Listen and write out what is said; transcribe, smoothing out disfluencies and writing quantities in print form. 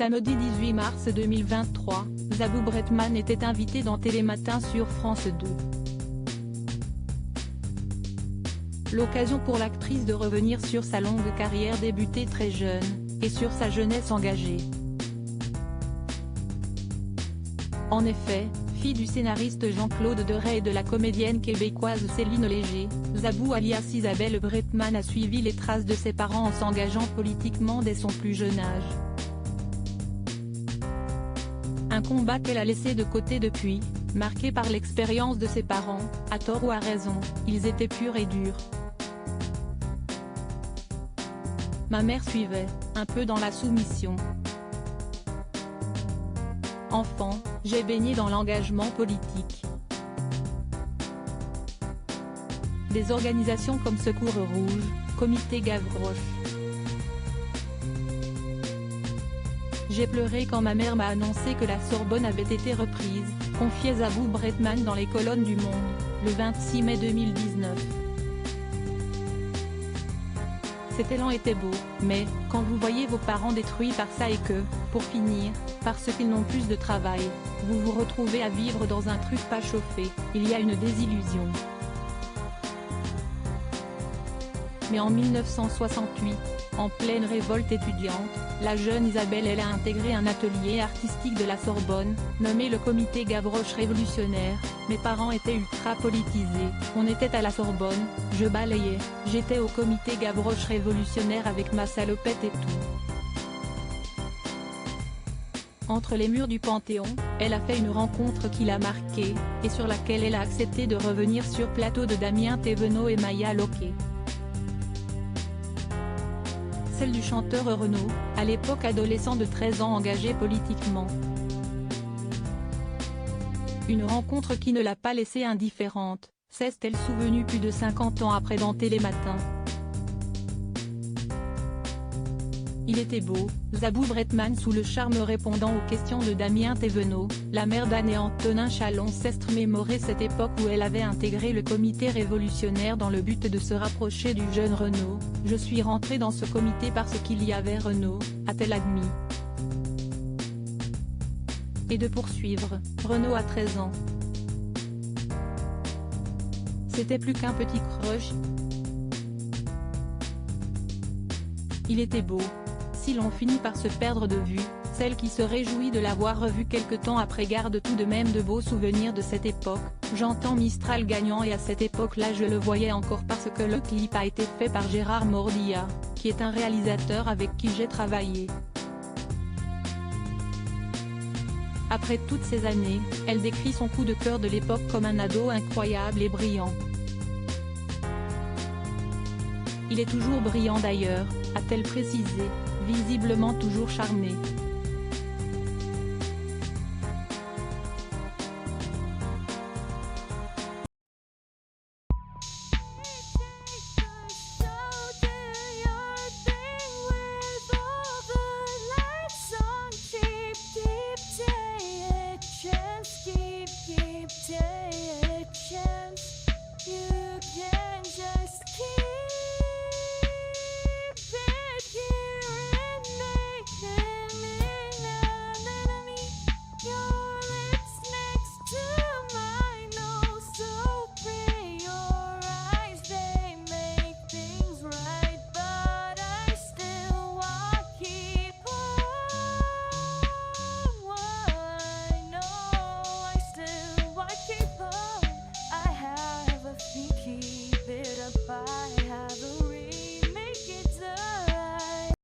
Samedi 18 mars 2023, Zabou Bretman était invité dans Télématin sur France 2. L'occasion pour l'actrice de revenir sur sa longue carrière débutée très jeune, et sur sa jeunesse engagée. En effet, fille du scénariste Jean-Claude Deray et de la comédienne québécoise Céline Léger, Zabou alias Isabelle Bretman a suivi les traces de ses parents en s'engageant politiquement dès son plus jeune âge. Un combat qu'elle a laissé de côté depuis, marqué par l'expérience de ses parents, à tort ou à raison, ils étaient purs et durs. Ma mère suivait, un peu dans la soumission. Enfant, j'ai baigné dans l'engagement politique. Des organisations comme Secours Rouge, Comité Gavroche. J'ai pleuré quand ma mère m'a annoncé que la Sorbonne avait été reprise, confiait Zabou Bretman dans les colonnes du Monde, le 26 mai 2019. Cet élan était beau, mais, quand vous voyez vos parents détruits par ça et que, pour finir, parce qu'ils n'ont plus de travail, vous vous retrouvez à vivre dans un truc pas chauffé, il y a une désillusion. Mais en 1968, en pleine révolte étudiante, la jeune Isabelle a intégré un atelier artistique de la Sorbonne, nommé le Comité Gavroche Révolutionnaire. Mes parents étaient ultra politisés, on était à la Sorbonne, je balayais, j'étais au Comité Gavroche Révolutionnaire avec ma salopette et tout. Entre les murs du Panthéon, elle a fait une rencontre qui l'a marquée, et sur laquelle elle a accepté de revenir sur plateau de Damien Thévenot et Maya Loquet. Celle du chanteur Renaud, à l'époque adolescent de 13 ans engagé politiquement. Une rencontre qui ne l'a pas laissée indifférente, s'est-elle souvenue plus de 50 ans après dans Télématin. Il était beau, Zabou Bretman sous le charme répondant aux questions de Damien Thévenot, la mère d'Anne et Antonin Chalon s'est mémoré cette époque où elle avait intégré le comité révolutionnaire dans le but de se rapprocher du jeune Renaud. Je suis rentrée dans ce comité parce qu'il y avait Renaud, a-t-elle admis. Et de poursuivre, Renaud a 13 ans. C'était plus qu'un petit crush. Il était beau. Si l'on finit par se perdre de vue, celle qui se réjouit de l'avoir revu quelque temps après garde tout de même de beaux souvenirs de cette époque. J'entends Mistral gagnant et à cette époque-là je le voyais encore parce que le clip a été fait par Gérard Mordia, qui est un réalisateur avec qui j'ai travaillé. Après toutes ces années, elle décrit son coup de cœur de l'époque comme un ado incroyable et brillant. Il est toujours brillant d'ailleurs, a-t-elle précisé, visiblement toujours charmée.